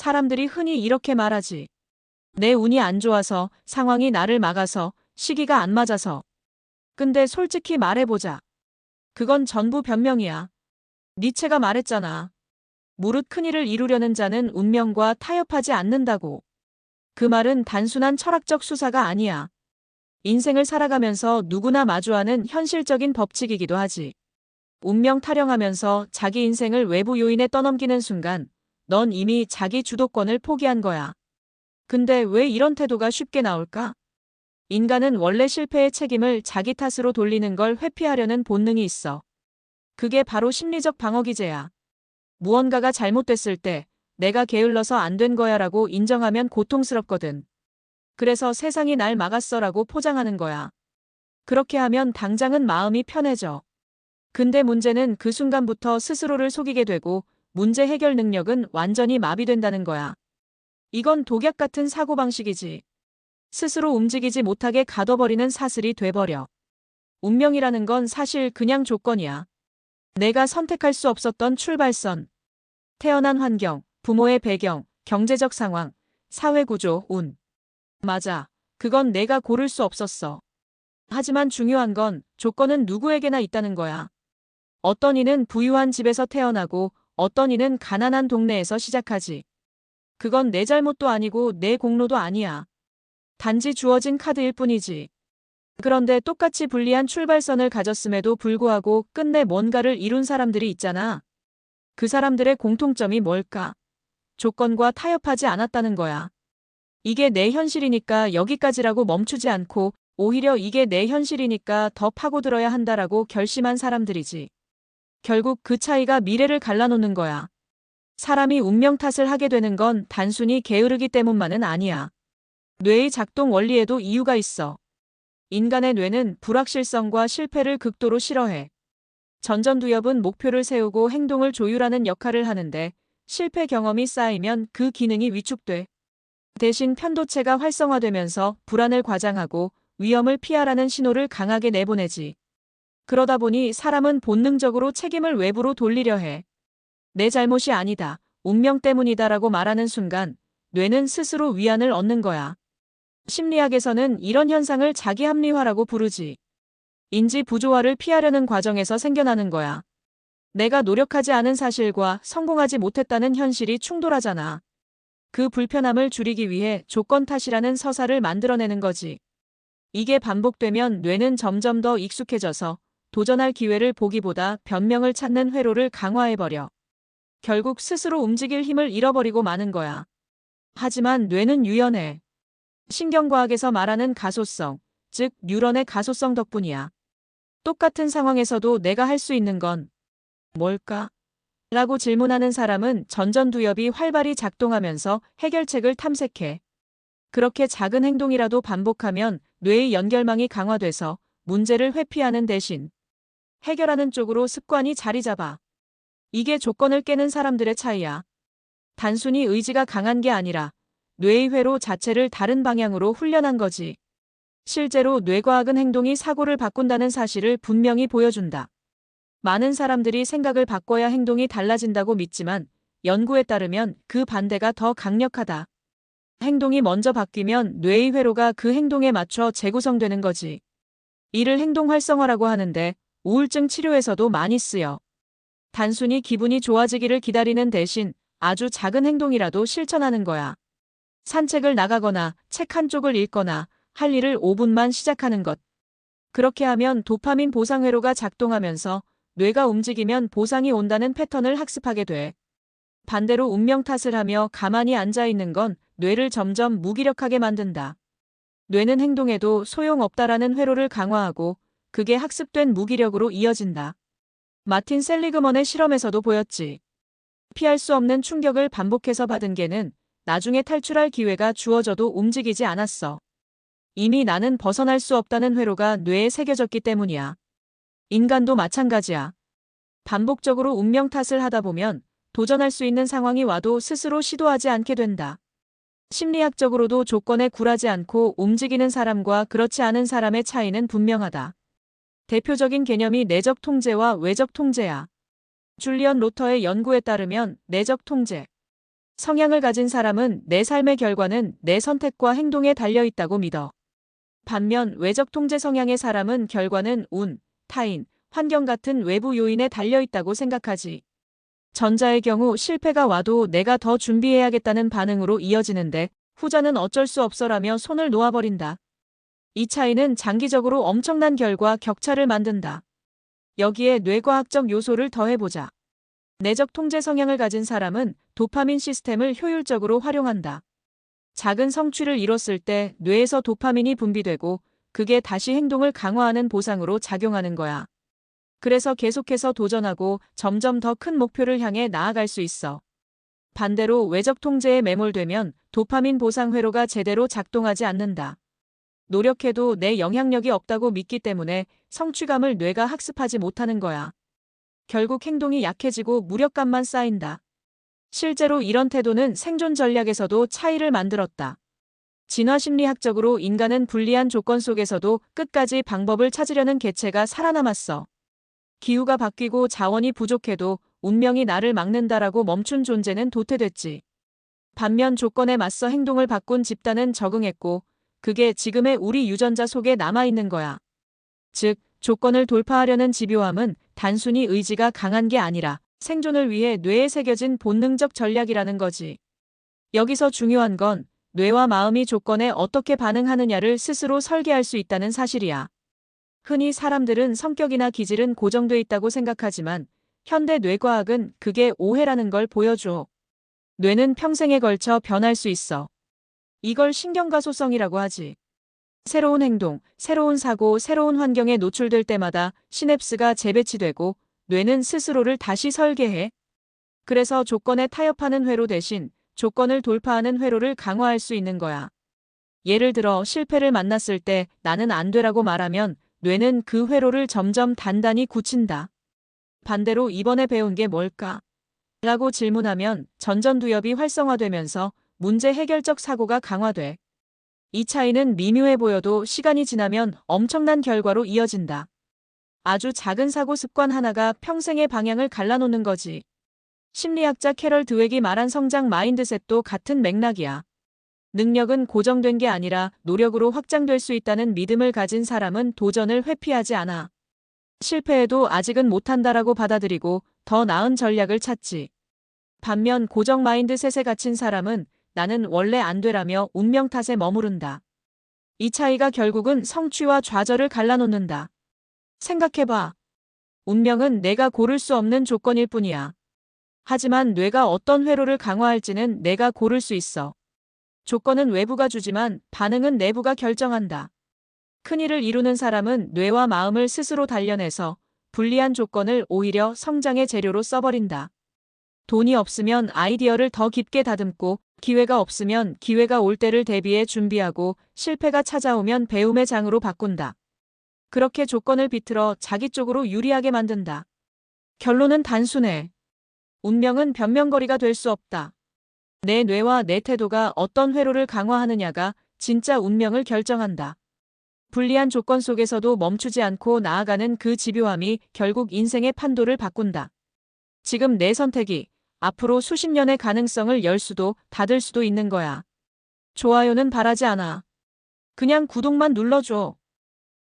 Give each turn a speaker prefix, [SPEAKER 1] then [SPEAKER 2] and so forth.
[SPEAKER 1] 사람들이 흔히 이렇게 말하지. 내 운이 안 좋아서, 상황이 나를 막아서, 시기가 안 맞아서. 근데 솔직히 말해보자. 그건 전부 변명이야. 니체가 말했잖아. 무릇 큰일을 이루려는 자는 운명과 타협하지 않는다고. 그 말은 단순한 철학적 수사가 아니야. 인생을 살아가면서 누구나 마주하는 현실적인 법칙이기도 하지. 운명 타령하면서 자기 인생을 외부 요인에 떠넘기는 순간 넌 이미 자기 주도권을 포기한 거야. 근데 왜 이런 태도가 쉽게 나올까? 인간은 원래 실패의 책임을 자기 탓으로 돌리는 걸 회피하려는 본능이 있어. 그게 바로 심리적 방어 기제야. 무언가가 잘못됐을 때 내가 게을러서 안 된 거야라고 인정하면 고통스럽거든. 그래서 세상이 날 막았어라고 포장하는 거야. 그렇게 하면 당장은 마음이 편해져. 근데 문제는 그 순간부터 스스로를 속이게 되고 문제 해결 능력은 완전히 마비된다는 거야. 이건 독약 같은 사고방식이지. 스스로 움직이지 못하게 가둬버리는 사슬이 돼버려. 운명이라는 건 사실 그냥 조건이야. 내가 선택할 수 없었던 출발선. 태어난 환경, 부모의 배경, 경제적 상황, 사회구조, 운. 맞아. 그건 내가 고를 수 없었어. 하지만 중요한 건 조건은 누구에게나 있다는 거야. 어떤 이는 부유한 집에서 태어나고 어떤 이는 가난한 동네에서 시작하지. 그건 내 잘못도 아니고 내 공로도 아니야. 단지 주어진 카드일 뿐이지. 그런데 똑같이 불리한 출발선을 가졌음에도 불구하고 끝내 뭔가를 이룬 사람들이 있잖아. 그 사람들의 공통점이 뭘까? 조건과 타협하지 않았다는 거야. 이게 내 현실이니까 여기까지라고 멈추지 않고 오히려 이게 내 현실이니까 더 파고들어야 한다라고 결심한 사람들이지. 결국 그 차이가 미래를 갈라놓는 거야. 사람이 운명 탓을 하게 되는 건 단순히 게으르기 때문만은 아니야. 뇌의 작동 원리에도 이유가 있어. 인간의 뇌는 불확실성과 실패를 극도로 싫어해. 전전두엽은 목표를 세우고 행동을 조율하는 역할을 하는데 실패 경험이 쌓이면 그 기능이 위축돼. 대신 편도체가 활성화되면서 불안을 과장하고 위험을 피하라는 신호를 강하게 내보내지. 그러다 보니 사람은 본능적으로 책임을 외부로 돌리려 해. 내 잘못이 아니다, 운명 때문이다라고 말하는 순간 뇌는 스스로 위안을 얻는 거야. 심리학에서는 이런 현상을 자기 합리화라고 부르지. 인지 부조화를 피하려는 과정에서 생겨나는 거야. 내가 노력하지 않은 사실과 성공하지 못했다는 현실이 충돌하잖아. 그 불편함을 줄이기 위해 조건 탓이라는 서사를 만들어내는 거지. 이게 반복되면 뇌는 점점 더 익숙해져서 도전할 기회를 보기보다 변명을 찾는 회로를 강화해버려. 결국 스스로 움직일 힘을 잃어버리고 마는 거야. 하지만 뇌는 유연해. 신경과학에서 말하는 가소성, 즉 뉴런의 가소성 덕분이야. 똑같은 상황에서도 내가 할 수 있는 건 뭘까? 라고 질문하는 사람은 전전두엽이 활발히 작동하면서 해결책을 탐색해. 그렇게 작은 행동이라도 반복하면 뇌의 연결망이 강화돼서 문제를 회피하는 대신 해결하는 쪽으로 습관이 자리 잡아. 이게 조건을 깨는 사람들의 차이야. 단순히 의지가 강한 게 아니라 뇌의 회로 자체를 다른 방향으로 훈련한 거지. 실제로 뇌과학은 행동이 사고를 바꾼다는 사실을 분명히 보여준다. 많은 사람들이 생각을 바꿔야 행동이 달라진다고 믿지만 연구에 따르면 그 반대가 더 강력하다. 행동이 먼저 바뀌면 뇌의 회로가 그 행동에 맞춰 재구성되는 거지. 이를 행동 활성화라고 하는데 우울증 치료에서도 많이 쓰여. 단순히 기분이 좋아지기를 기다리는 대신 아주 작은 행동이라도 실천하는 거야. 산책을 나가거나 책 한 쪽을 읽거나 할 일을 5분만 시작하는 것. 그렇게 하면 도파민 보상 회로가 작동하면서 뇌가 움직이면 보상이 온다는 패턴을 학습하게 돼. 반대로 운명 탓을 하며 가만히 앉아 있는 건 뇌를 점점 무기력하게 만든다. 뇌는 행동에도 소용없다라는 회로를 강화하고 그게 학습된 무기력으로 이어진다. 마틴 셀리그먼의 실험에서도 보였지. 피할 수 없는 충격을 반복해서 받은 개는 나중에 탈출할 기회가 주어져도 움직이지 않았어. 이미 나는 벗어날 수 없다는 회로가 뇌에 새겨졌기 때문이야. 인간도 마찬가지야. 반복적으로 운명 탓을 하다 보면 도전할 수 있는 상황이 와도 스스로 시도하지 않게 된다. 심리학적으로도 조건에 굴하지 않고 움직이는 사람과 그렇지 않은 사람의 차이는 분명하다. 대표적인 개념이 내적 통제와 외적 통제야. 줄리언 로터의 연구에 따르면 내적 통제, 성향을 가진 사람은 내 삶의 결과는 내 선택과 행동에 달려 있다고 믿어. 반면 외적 통제 성향의 사람은 결과는 운, 타인, 환경 같은 외부 요인에 달려 있다고 생각하지. 전자의 경우 실패가 와도 내가 더 준비해야겠다는 반응으로 이어지는데 후자는 어쩔 수 없어라며 손을 놓아버린다. 이 차이는 장기적으로 엄청난 결과 격차를 만든다. 여기에 뇌과학적 요소를 더해보자. 내적 통제 성향을 가진 사람은 도파민 시스템을 효율적으로 활용한다. 작은 성취를 이뤘을 때 뇌에서 도파민이 분비되고 그게 다시 행동을 강화하는 보상으로 작용하는 거야. 그래서 계속해서 도전하고 점점 더 큰 목표를 향해 나아갈 수 있어. 반대로 외적 통제에 매몰되면 도파민 보상 회로가 제대로 작동하지 않는다. 노력해도 내 영향력이 없다고 믿기 때문에 성취감을 뇌가 학습하지 못하는 거야. 결국 행동이 약해지고 무력감만 쌓인다. 실제로 이런 태도는 생존 전략에서도 차이를 만들었다. 진화심리학적으로 인간은 불리한 조건 속에서도 끝까지 방법을 찾으려는 개체가 살아남았어. 기후가 바뀌고 자원이 부족해도 운명이 나를 막는다라고 멈춘 존재는 도태됐지. 반면 조건에 맞서 행동을 바꾼 집단은 적응했고 그게 지금의 우리 유전자 속에 남아있는 거야. 즉, 조건을 돌파하려는 집요함은 단순히 의지가 강한 게 아니라 생존을 위해 뇌에 새겨진 본능적 전략이라는 거지. 여기서 중요한 건 뇌와 마음이 조건에 어떻게 반응하느냐를 스스로 설계할 수 있다는 사실이야. 흔히 사람들은 성격이나 기질은 고정돼 있다고 생각하지만 현대 뇌과학은 그게 오해라는 걸 보여줘. 뇌는 평생에 걸쳐 변할 수 있어. 이걸 신경가소성이라고 하지. 새로운 행동, 새로운 사고, 새로운 환경에 노출될 때마다 시냅스가 재배치되고 뇌는 스스로를 다시 설계해. 그래서 조건에 타협하는 회로 대신 조건을 돌파하는 회로를 강화할 수 있는 거야. 예를 들어 실패를 만났을 때 나는 안 되라고 말하면 뇌는 그 회로를 점점 단단히 굳힌다. 반대로 이번에 배운 게 뭘까? 라고 질문하면 전전두엽이 활성화되면서 문제 해결적 사고가 강화돼. 이 차이는 미묘해 보여도 시간이 지나면 엄청난 결과로 이어진다. 아주 작은 사고 습관 하나가 평생의 방향을 갈라놓는 거지. 심리학자 캐럴 드웩이 말한 성장 마인드셋도 같은 맥락이야. 능력은 고정된 게 아니라 노력으로 확장될 수 있다는 믿음을 가진 사람은 도전을 회피하지 않아. 실패해도 아직은 못한다라고 받아들이고 더 나은 전략을 찾지. 반면 고정 마인드셋에 갇힌 사람은 나는 원래 안 되라며 운명 탓에 머무른다. 이 차이가 결국은 성취와 좌절을 갈라놓는다. 생각해봐. 운명은 내가 고를 수 없는 조건일 뿐이야. 하지만 뇌가 어떤 회로를 강화할지는 내가 고를 수 있어. 조건은 외부가 주지만 반응은 내부가 결정한다. 큰일을 이루는 사람은 뇌와 마음을 스스로 단련해서 불리한 조건을 오히려 성장의 재료로 써버린다. 돈이 없으면 아이디어를 더 깊게 다듬고 기회가 없으면 기회가 올 때를 대비해 준비하고 실패가 찾아오면 배움의 장으로 바꾼다. 그렇게 조건을 비틀어 자기 쪽으로 유리하게 만든다. 결론은 단순해. 운명은 변명거리가 될 수 없다. 내 뇌와 내 태도가 어떤 회로를 강화하느냐가 진짜 운명을 결정한다. 불리한 조건 속에서도 멈추지 않고 나아가는 그 집요함이 결국 인생의 판도를 바꾼다. 지금 내 선택이 앞으로 수십 년의 가능성을 열 수도 닫을 수도 있는 거야. 좋아요는 바라지 않아. 그냥 구독만 눌러줘.